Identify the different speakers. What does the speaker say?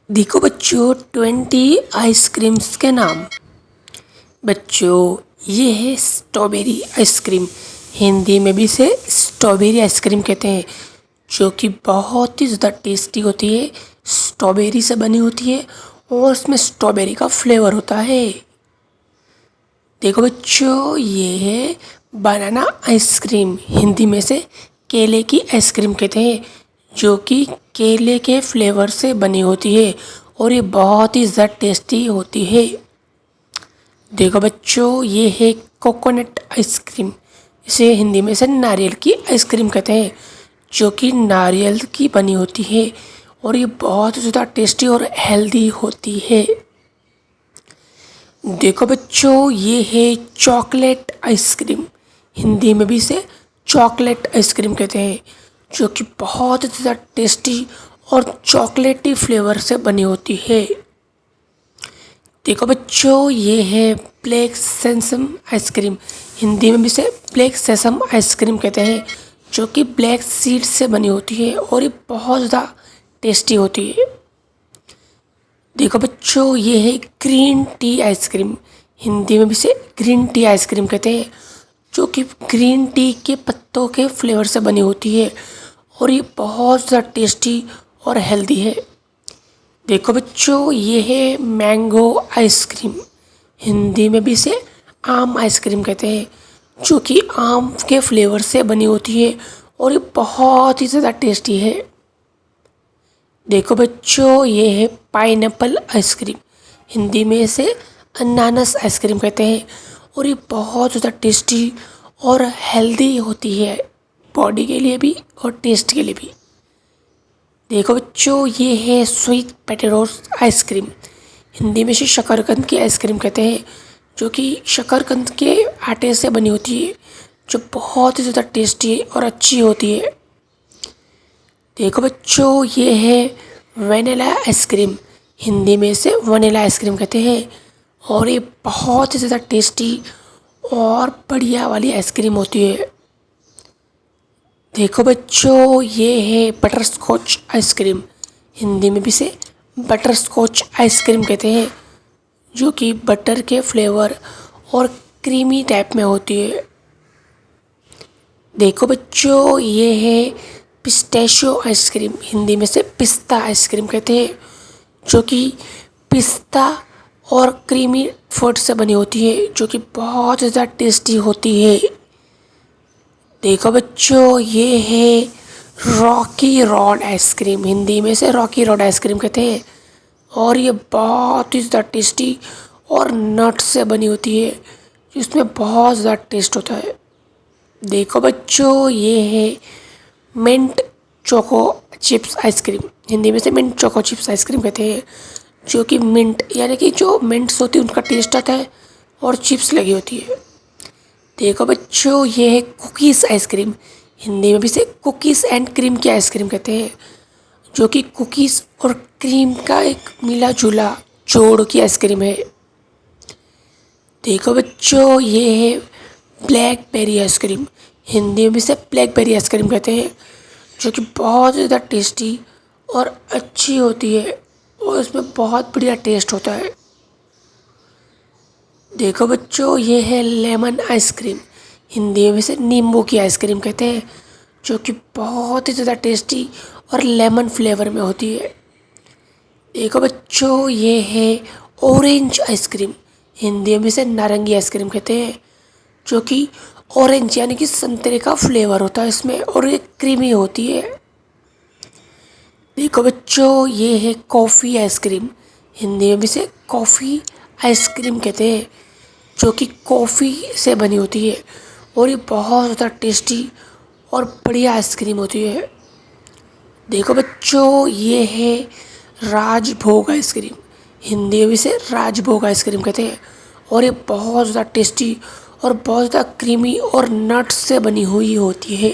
Speaker 1: دیکھو بچوں 20 ice Cramer's کے نام۔ بچوں یہ ہے اسٹرابیری آئس کریم، ہندی میں بھی اسے اسٹرابیری آئس کریم کہتے ہیں، جو کہ بہت ہی زیادہ ٹیسٹی ہوتی ہے۔ اسٹرابیری سے بنی ہوتی ہے اور اس میں اسٹرابیری کا فلیور ہوتا ہے۔ دیکھو بچوں یہ ہے بنانا آئس کریم، ہندی میں سے کیلے کی آئس کریم کہتے ہیں، جو کہ کیلے کے فلیور سے بنی ہوتی ہے اور یہ بہت ہی زیادہ ٹیسٹی ہوتی ہے۔ دیکھو بچوں یہ ہے کوکونٹ آئس کریم، اسے ہندی میں سے ناریل کی آئس کریم کہتے ہیں، جو کہ ناریل کی بنی ہوتی ہے اور یہ بہت زیادہ ٹیسٹی اور ہیلدی ہوتی ہے۔ دیکھو بچوں یہ ہے چاکلیٹ آئس کریم، ہندی میں بھی اسے چاکلیٹ آئس کریم کہتے ہیں، جو کہ بہت زیادہ ٹیسٹی اور چاکلیٹی فلیور سے بنی ہوتی ہے۔ دیکھو بچوں یہ ہے black sesame ice cream, Hindi میں بھی اسے بلیک سیسم آئس کریم کہتے ہیں، جو کہ بلیک سیڈ سے بنی ہوتی ہے اور یہ بہت زیادہ ٹیسٹی ہوتی ہے۔ دیکھو بچوں یہ ہے green tea ice cream, Hindi میں بھی اسے گرین ٹی آئس کریم کہتے ہیں، جو کہ گرین ٹی کے پتوں کے فلیور سے بنی ہوتی ہے اور یہ بہت زیادہ ٹیسٹی اور ہیلدی ہے۔ دیکھو بچوں یہ ہے مینگو آئس کریم، ہندی میں بھی اسے آم آئس کریم کہتے ہیں، جو کہ آم کے فلیور سے بنی ہوتی ہے اور یہ بہت ہی زیادہ ٹیسٹی ہے۔ دیکھو بچوں یہ ہے pineapple ice cream, Hindi میں اسے انانس آئس کریم کہتے ہیں اور یہ بہت زیادہ ٹیسٹی اور ہیلدی ہوتی ہے، باڈی کے لیے بھی اور ٹیسٹ کے لیے بھی۔ دیکھو بچوں یہ ہے sweet potatoes ice cream, Hindi میں سے شکرقند کی آئس کریم کہتے ہیں، جو کہ شکرقند کے آٹے سے بنی ہوتی ہے، جو بہت ہی زیادہ ٹیسٹی اور اچھی ہوتی ہے۔ دیکھو بچوں یہ ہے وینیلا آئس کریم، ہندی میں اسے ونیلا آئس کریم کہتے ہیں اور یہ بہت ہی زیادہ ٹیسٹی اور بڑھیا والی آئس کریم ہوتی ہے۔ دیکھو بچوں یہ ہے butterscotch ice cream, Hindi میں بھی اسے بٹر اسکاچ آئس کریم کہتے ہیں، جو کہ بٹر کے فلیور اور کریمی ٹائپ میں ہوتی ہے۔ دیکھو بچوں یہ ہے پسٹیشو آئس کریم، ہندی میں سے پستہ آئس کریم کہتے ہیں، جو کہ پستہ اور کریمی فوڈ سے بنی ہوتی ہے، جو کہ بہت زیادہ ٹیسٹی ہوتی ہے۔ دیکھو بچوں یہ ہے راکی روڈ آئس کریم، ہندی میں سے راکی روڈ آئس کریم کہتے ہیں اور یہ بہت ہی زیادہ ٹیسٹی اور نٹ سے بنی ہوتی ہے، جس میں بہت زیادہ ٹیسٹ ہوتا ہے۔ دیکھو بچوں یہ ہے mint choco chips ice cream, Hindi میں سے mint choco chips ice cream کہتے ہیں، جو کہ منٹ یعنی کہ جو منٹس ہوتی ہے ان کا ٹیسٹ آتا ہے اور چپس لگی ہوتی ہے۔ دیکھو بچوں یہ ہے کوکیز آئس کریم، ہندی میں بھی اسے کوکیز اینڈ کریم کی آئس کریم کہتے ہیں، جو کہ کوکیز اور کریم کا ایک ملا جلا جوڑ کی آئس کریم ہے۔ دیکھو بچوں یہ ہے بلیک بیری آئس کریم، ہندی میں بھی اسے بلیک بیری آئس کریم کہتے ہیں، جو کہ بہت زیادہ ٹیسٹی اور اچھی ہوتی ہے اور اس میں بہت بڑھیا ٹیسٹ ہوتا ہے۔ دیکھو بچوں یہ ہے لیمن آئس کریم، ہندی میں سے نیمبو کی آئس کریم کہتے ہیں، جو کہ بہت ہی زیادہ ٹیسٹی اور لیمن فلیور میں ہوتی ہے۔ دیکھو بچوں یہ ہے اورنج آئس کریم، ہندی میں سے نارنگی آئس کریم کہتے ہیں، جو کہ اورنج یعنی کہ سنترے کا فلیور ہوتا ہے اس میں اور یہ کریمی ہوتی ہے۔ دیکھو بچوں یہ ہے کافی آئس کریم، ہندی میں بھی سے کافی آئس کریم کہتے ہیں، جو کہ کافی سے بنی ہوتی ہے اور یہ بہت زیادہ ٹیسٹی اور بڑھیا آئس کریم ہوتی ہے۔ دیکھو بچوں یہ ہے راج بھوگ آئس کریم، ہندی میں سے راج بھوگ آئس کریم کہتے ہیں اور یہ بہت زیادہ ٹیسٹی اور بہت زیادہ کریمی اور نٹس سے بنی ہوئی ہوتی ہے۔